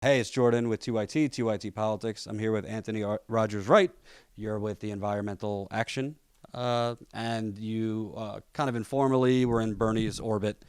Hey, it's Jordan with TYT Politics. I'm here with Anthony Rogers Wright. You're with the Environmental Action, and you kind of informally were in Bernie's orbit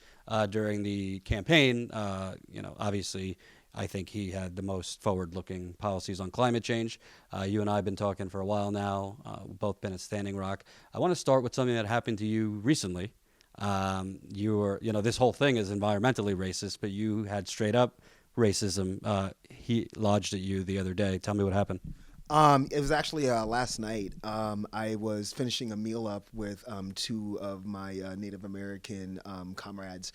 during the campaign. Obviously, I think he had the most forward-looking policies on climate change. You and I have been talking for a while now. We've both been at Standing Rock. I want to start with something that happened to you recently. You were, this whole thing is environmentally racist, but you had straight up racism he lodged at you the other day. Tell me what happened. It was actually last night. I was finishing a meal up with two of my Native American comrades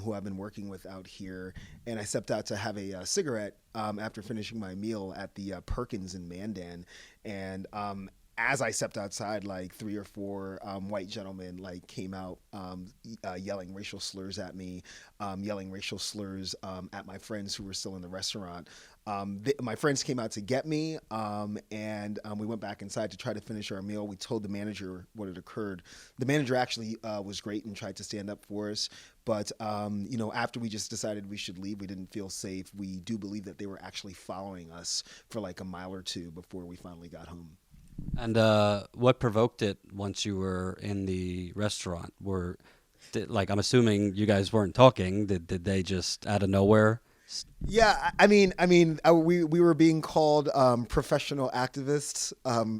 who I've been working with out here, and I stepped out to have a cigarette after finishing my meal at the Perkins in Mandan, and as I stepped outside, like three or four white gentlemen like came out yelling racial slurs at me, yelling racial slurs at my friends who were still in the restaurant. My friends came out to get me, and we went back inside to try to finish our meal. We told the manager what had occurred. The manager actually was great and tried to stand up for us. But after we just decided we should leave, we didn't feel safe. We do believe that they were actually following us for like a mile or two before we finally got home. And what provoked it once you were in the restaurant? Like, I'm assuming you guys weren't talking. Did they just out of nowhere? Yeah, we were being called professional activists,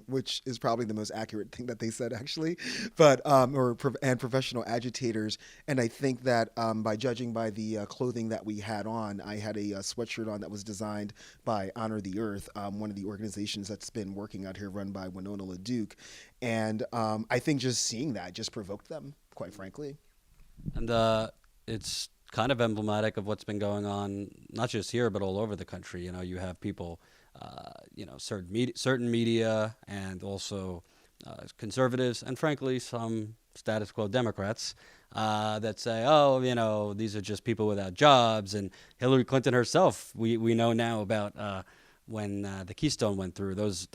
which is probably the most accurate thing that they said, actually, but and professional agitators. And I think that by judging by the clothing that we had on, I had a sweatshirt on that was designed by Honor the Earth, one of the organizations that's been working out here, run by Winona LaDuke. And I think just seeing that just provoked them, quite frankly. And it's kind of emblematic of what's been going on, not just here, but all over the country. You have people, certain media, and also conservatives, and frankly, some status quo Democrats that say, oh, these are just people without jobs. And Hillary Clinton herself, we know now about when the Keystone went through, those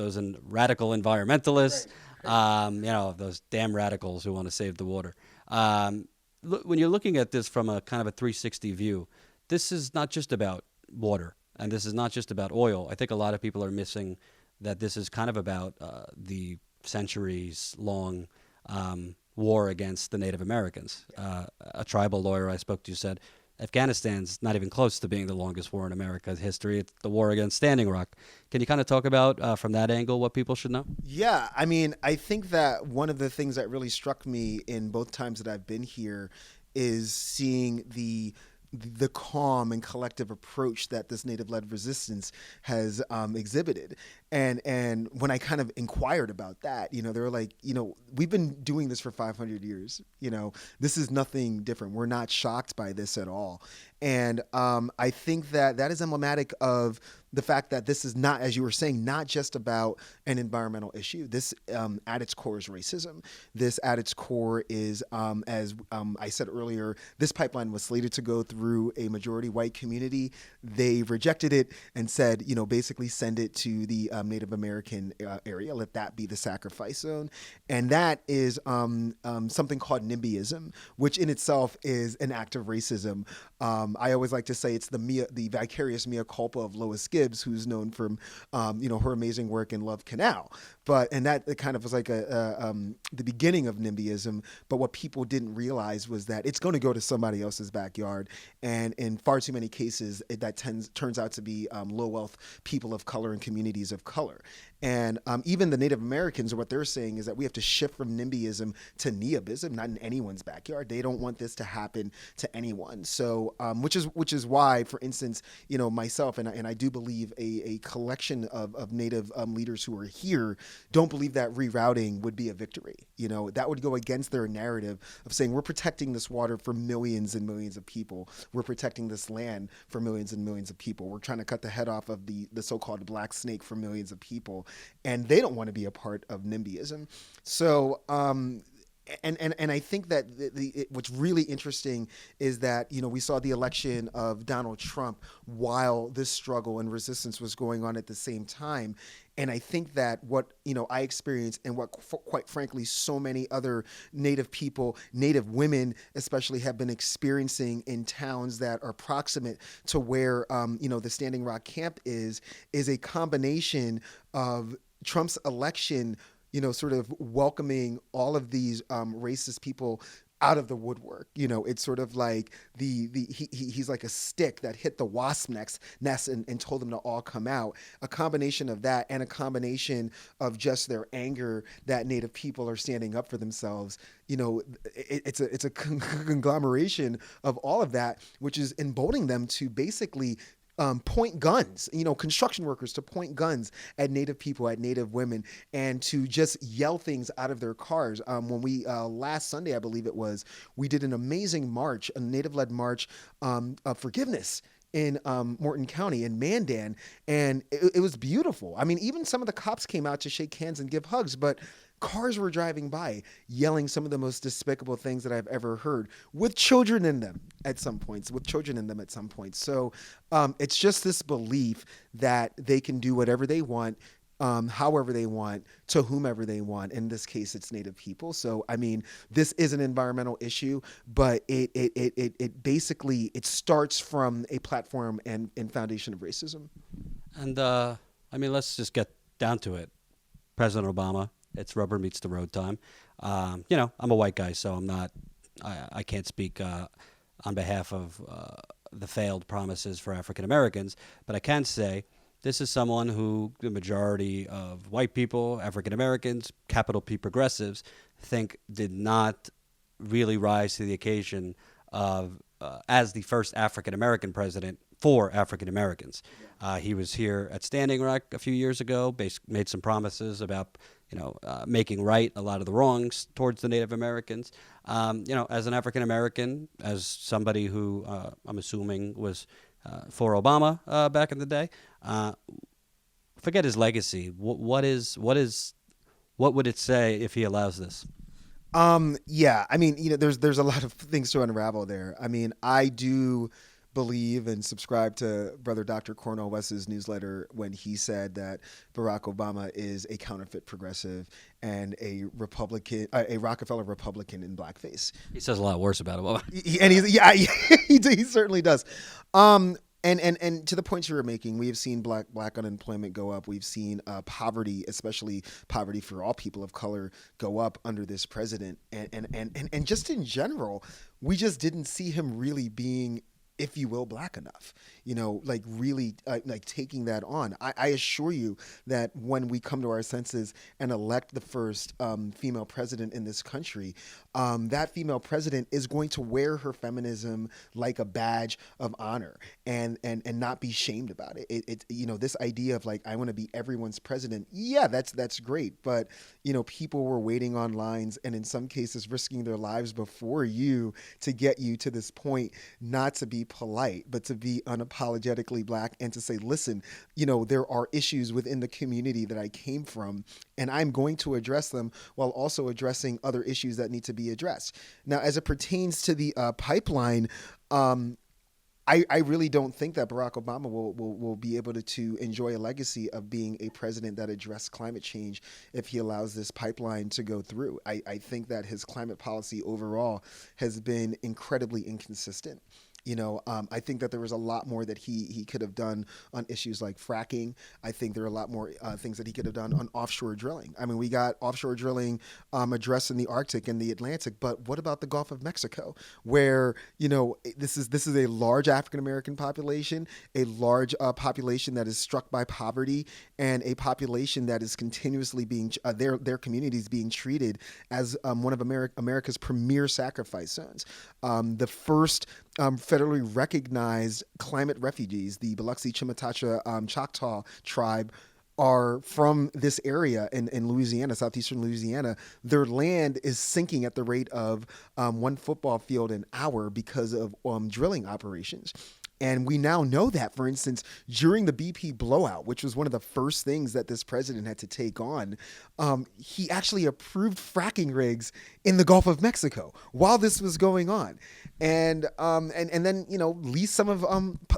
radical environmentalists, those damn radicals who want to save the water. When you're looking at this from a kind of a 360 view, this is not just about water and this is not just about oil. I think a lot of people are missing that this is kind of about the centuries long war against the Native Americans. A tribal lawyer I spoke to said Afghanistan's not even close to being the longest war in America's history. It's the war against Standing Rock. Can you kind of talk about from that angle what people should know? Yeah, I mean, I think that one of the things that really struck me in both times that I've been here is seeing the calm and collective approach that this native-led resistance has exhibited. And when I kind of inquired about that, they were like, we've been doing this for 500 years. This is nothing different. We're not shocked by this at all. And I think that that is emblematic of the fact that this is not, as you were saying, not just about an environmental issue. This, at its core, is racism. This, at its core, is, as I said earlier, this pipeline was slated to go through a majority white community. They rejected it and said, basically send it to the Native American area. Let that be the sacrifice zone. And that is something called NIMBYism, which in itself is an act of racism. I always like to say it's the vicarious mea culpa of Lois Gibbs, who's known for, her amazing work in Love Canal. And that kind of was like the beginning of NIMBYism. But what people didn't realize was that it's going to go to somebody else's backyard. And in far too many cases, that turns out to be low wealth people of color and communities of color. And even the Native Americans, what they're saying is that we have to shift from NIMBYism to NIABism, not in anyone's backyard. They don't want this to happen to anyone. So, which is why, for instance, myself and I do believe a collection of Native leaders who are here don't believe that rerouting would be a victory. That would go against their narrative of saying we're protecting this water for millions and millions of people. We're protecting this land for millions and millions of people. We're trying to cut the head off of the so-called black snake for millions of people. And they don't want to be a part of NIMBYism. So and I think that what's really interesting is that we saw the election of Donald Trump while this struggle and resistance was going on at the same time. And I think that what I experienced, and what quite frankly so many other Native people, Native women especially, have been experiencing in towns that are proximate to where the Standing Rock camp is a combination of Trump's election, sort of welcoming all of these racist people out of the woodwork. It's sort of like he's like a stick that hit the wasp nest and told them to all come out. A combination of that, and a combination of just their anger that Native people are standing up for themselves. It's a conglomeration of all of that, which is emboldening them to basically point guns, construction workers to point guns at Native people, at Native women, and to just yell things out of their cars. When we, last Sunday, I believe it was, we did an amazing march, a Native-led march of forgiveness in Morton County, in Mandan, and it was beautiful. I mean, even some of the cops came out to shake hands and give hugs, but cars were driving by yelling some of the most despicable things that I've ever heard, with children in them at some points, So it's just this belief that they can do whatever they want, however they want, to whomever they want. In this case, it's Native people. So, I mean, this is an environmental issue, but it basically, it starts from a platform and foundation of racism. And I mean, let's just get down to it. President Obama, it's rubber meets the road time. I'm a white guy, so I can't speak on behalf of the failed promises for African Americans, but I can say this is someone who the majority of white people, African Americans, capital P progressives, think did not really rise to the occasion of as the first African American president for African Americans. He was here at Standing Rock a few years ago, made some promises about making right a lot of the wrongs towards the Native Americans. As an African American, as somebody who I'm assuming was for Obama back in the day, forget his legacy. What would it say if he allows this? Yeah, I mean, there's a lot of things to unravel there. I mean, I do believe and subscribe to Brother Dr. Cornel West's newsletter when he said that Barack Obama is a counterfeit progressive and a Republican, a Rockefeller Republican in blackface. He says a lot worse about Obama. He certainly does. And to the points you were making, we have seen black unemployment go up. We've seen poverty, especially poverty for all people of color, go up under this president. And just in general, we just didn't see him really being, if you will, black enough, like really like taking that on. I assure you that when we come to our senses and elect the first female president in this country, that female president is going to wear her feminism like a badge of honor and not be shamed about it. This idea of like, I want to be everyone's president. Yeah, that's great. But, people were waiting on lines and in some cases risking their lives before you to get you to this point, not to be polite, but to be unapologetically black and to say, listen, there are issues within the community that I came from, and I'm going to address them while also addressing other issues that need to be addressed. Now, as it pertains to the pipeline, I really don't think that Barack Obama will be able to enjoy a legacy of being a president that addressed climate change if he allows this pipeline to go through. I think that his climate policy overall has been incredibly inconsistent. I think that there was a lot more that he could have done on issues like fracking. I think there are a lot more things that he could have done on offshore drilling. I mean, we got offshore drilling addressed in the Arctic and the Atlantic, but what about the Gulf of Mexico, where this is a large African American population, a large population that is struck by poverty, and a population that is continuously being their communities being treated as one of America's premier sacrifice zones. The first federally recognized climate refugees, the Biloxi Chimatacha Choctaw tribe, are from this area in Louisiana, southeastern Louisiana. Their land is sinking at the rate of one football field an hour because of drilling operations. And we now know that, for instance, during the BP blowout, which was one of the first things that this president had to take on, he actually approved fracking rigs in the Gulf of Mexico while this was going on. And then, lease some of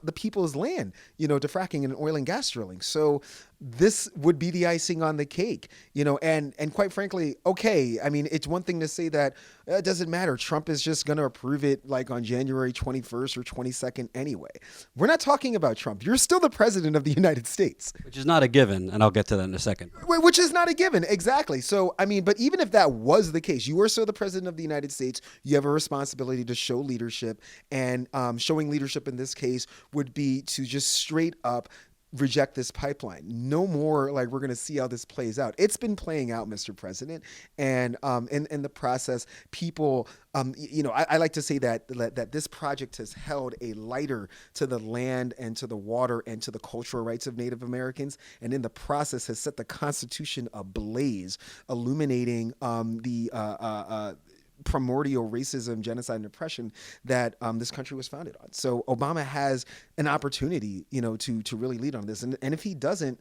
the people's land, to fracking and oil and gas drilling. So this would be the icing on the cake, and quite frankly, okay, I mean, it's one thing to say that it doesn't matter. Trump is just going to approve it like on January 21st or 22nd anyway. We're not talking about Trump. You're still the president of the United States. Which is not a given, and I'll get to that in a second. Which is not a given, exactly. So, I mean, but even if that was the case, you are still the president of the United States. You have a responsibility to show leadership, and showing leadership in this case would be to just straight up reject this pipeline. No more like we're going to see how this plays out. It's been playing out, Mr. President, and in the process, people, I like to say that this project has held a lighter to the land and to the water and to the cultural rights of Native Americans, and in the process has set the Constitution ablaze, illuminating the primordial racism, genocide, and oppression that this country was founded on. So Obama has an opportunity, to really lead on this. And if he doesn't,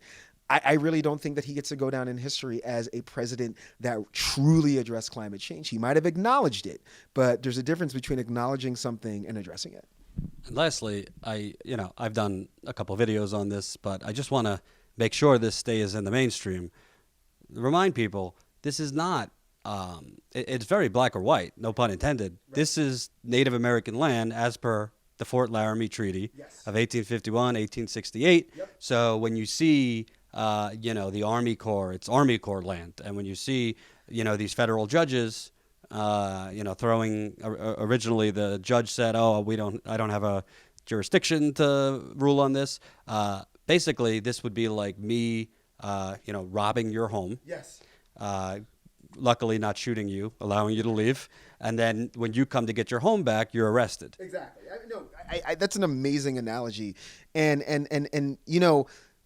I really don't think that he gets to go down in history as a president that truly addressed climate change. He might have acknowledged it, but there's a difference between acknowledging something and addressing it. And lastly, I've done a couple videos on this, but I just want to make sure this stays in the mainstream. Remind people, this is not it's very black or white, no pun intended. Right. This is Native American land as per the Fort Laramie Treaty of 1851, 1868. Yep. So when you see, the Army Corps, it's Army Corps land. And when you see, these federal judges, throwing, originally the judge said, I don't have a jurisdiction to rule on this. Basically, this would be like me, robbing your home. Yes. Luckily not shooting you, allowing you to leave. And then when you come to get your home back, you're arrested. Exactly. That's an amazing analogy. And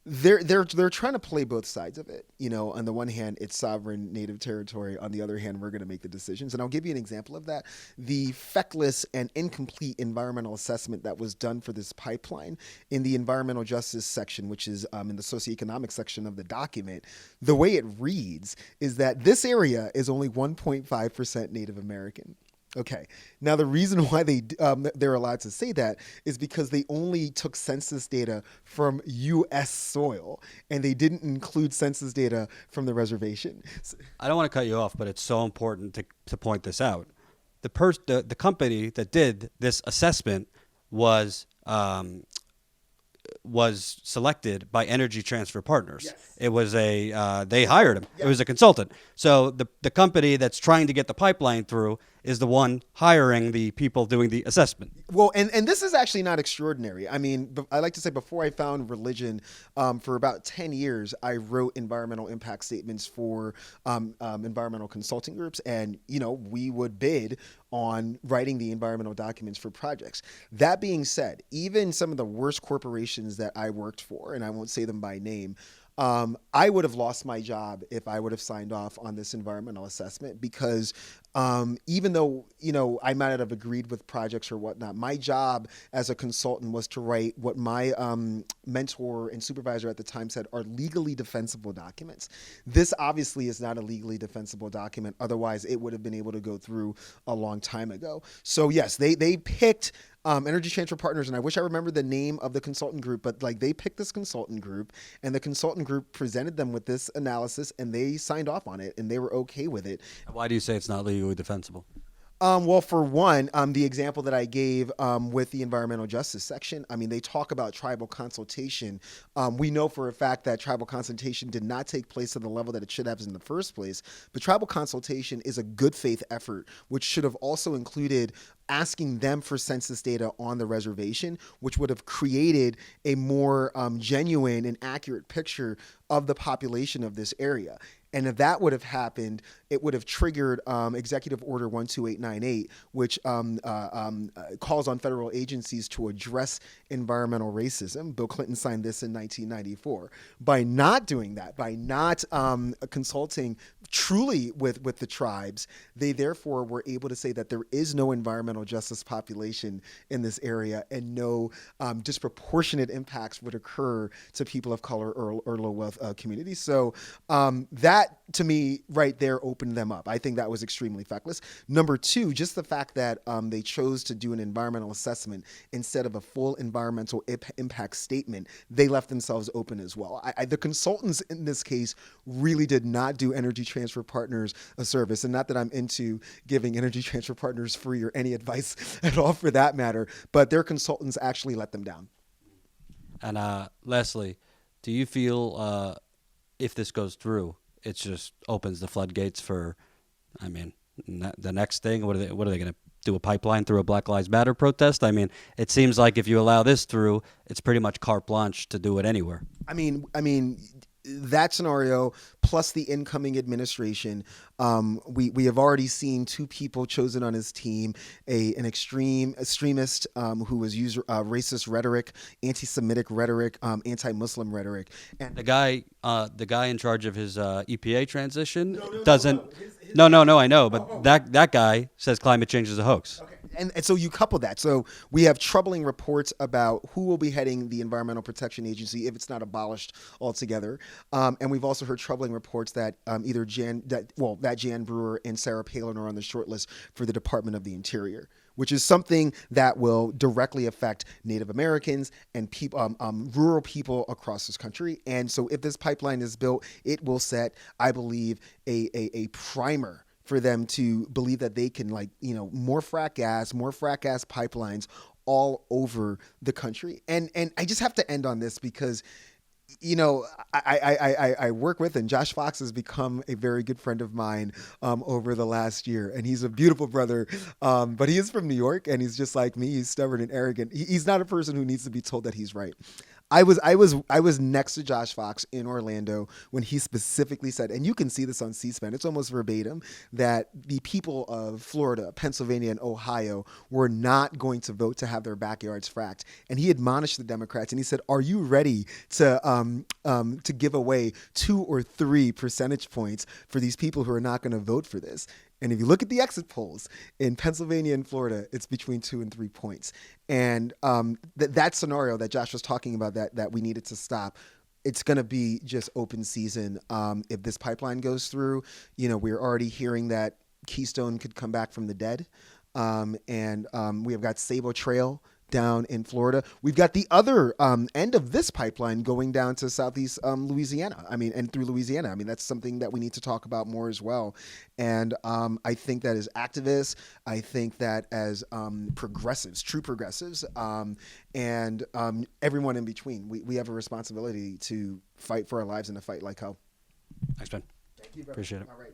they're trying to play both sides of it. On the one hand, it's sovereign native territory. On the other hand, we're going to make the decisions. And I'll give you an example of that. The feckless and incomplete environmental assessment that was done for this pipeline in the environmental justice section, which is in the socioeconomic section of the document, the way it reads is that this area is only 1.5% Native American. Okay. Now, the reason why they're allowed to say that is because they only took census data from U.S. soil, and they didn't include census data from the reservation. I don't want to cut you off, but it's so important to point this out. The company that did this assessment was selected by Energy Transfer Partners. Yes. It was they hired him. Yes. It was a consultant. So the company that's trying to get the pipeline through is the one hiring the people doing the assessment. Well, and this is actually not extraordinary. I mean, I like to say before I found religion, for about 10 years, I wrote environmental impact statements for environmental consulting groups. And, we would bid on writing the environmental documents for projects. That being said, even some of the worst corporations that I worked for, and I won't say them by name, I would have lost my job if I would have signed off on this environmental assessment because even though, I might not have agreed with projects or whatnot, my job as a consultant was to write what my mentor and supervisor at the time said are legally defensible documents. This obviously is not a legally defensible document. Otherwise, it would have been able to go through a long time ago. So yes, they picked Energy Transfer Partners, and I wish I remembered the name of the consultant group, but they picked this consultant group, and the consultant group presented them with this analysis, and they signed off on it, and they were okay with it. Why do you say it's not legally defensible? Well, for one, the example that I gave with the environmental justice section, I mean, they talk about tribal consultation. We know for a fact that tribal consultation did not take place at the level that it should have in the first place. But tribal consultation is a good faith effort, which should have also included asking them for census data on the reservation, which would have created a more genuine and accurate picture of the population of this area. And if that would have happened, it would have triggered Executive Order 12898, which calls on federal agencies to address environmental racism. Bill Clinton signed this in 1994. By not doing that, by not consulting truly with the tribes, they therefore were able to say that there is no environmental justice population in this area, and no disproportionate impacts would occur to people of color or low wealth communities. So that, to me, right there opened them up. I think that was extremely feckless. Number two, just the fact that they chose to do an environmental assessment instead of a full environmental impact statement, they left themselves open as well. The consultants in this case really did not do Energy Transfer Partners a service. And not that I'm into giving Energy Transfer Partners free or any advice at all for that matter, but their consultants actually let them down. And lastly, do you feel if this goes through, it just opens the floodgates for, I mean, the next thing? What are they going to do, a pipeline through a Black Lives Matter protest? I mean, it seems like if you allow this through, it's pretty much carte blanche to do it anywhere. I mean, that scenario plus the incoming administration, we have already seen two people chosen on his team, an extremist who has used racist rhetoric, anti-Semitic rhetoric, anti-Muslim rhetoric, and the guy in charge of his EPA transition doesn't. No, I know, but that guy says climate change is a hoax. Okay. And so you couple that. So we have troubling reports about who will be heading the Environmental Protection Agency if it's not abolished altogether. And we've also heard troubling reports that either Jan Brewer and Sarah Palin are on the short list for the Department of the Interior, which is something that will directly affect Native Americans and people, rural people across this country. And so if this pipeline is built, it will set, I believe, a primer for them to believe that they can, more frack gas pipelines all over the country. And I just have to end on this because, I work with, and Josh Fox has become a very good friend of mine over the last year. And he's a beautiful brother, but he is from New York, and he's just like me. He's stubborn and arrogant. He's not a person who needs to be told that he's right. I was next to Josh Fox in Orlando when he specifically said, and you can see this on C-SPAN, it's almost verbatim, that the people of Florida, Pennsylvania, and Ohio were not going to vote to have their backyards fracked. And he admonished the Democrats, and he said, "Are you ready to give away 2 or 3 percentage points for these people who are not going to vote for this?" And if you look at the exit polls in Pennsylvania and Florida, it's between 2 and 3 points. And that scenario that Josh was talking about that we needed to stop, it's going to be just open season. If this pipeline goes through, we're already hearing that Keystone could come back from the dead. And we have got Sable Trail down in Florida. We've got the other end of this pipeline going down to southeast Louisiana. And through Louisiana. That's something that we need to talk about more as well. And I think that as activists, I think that as progressives, true progressives, and everyone in between, we have a responsibility to fight for our lives and to fight like hell. Thanks, Ben. Thank you, brother. Appreciate it. All right.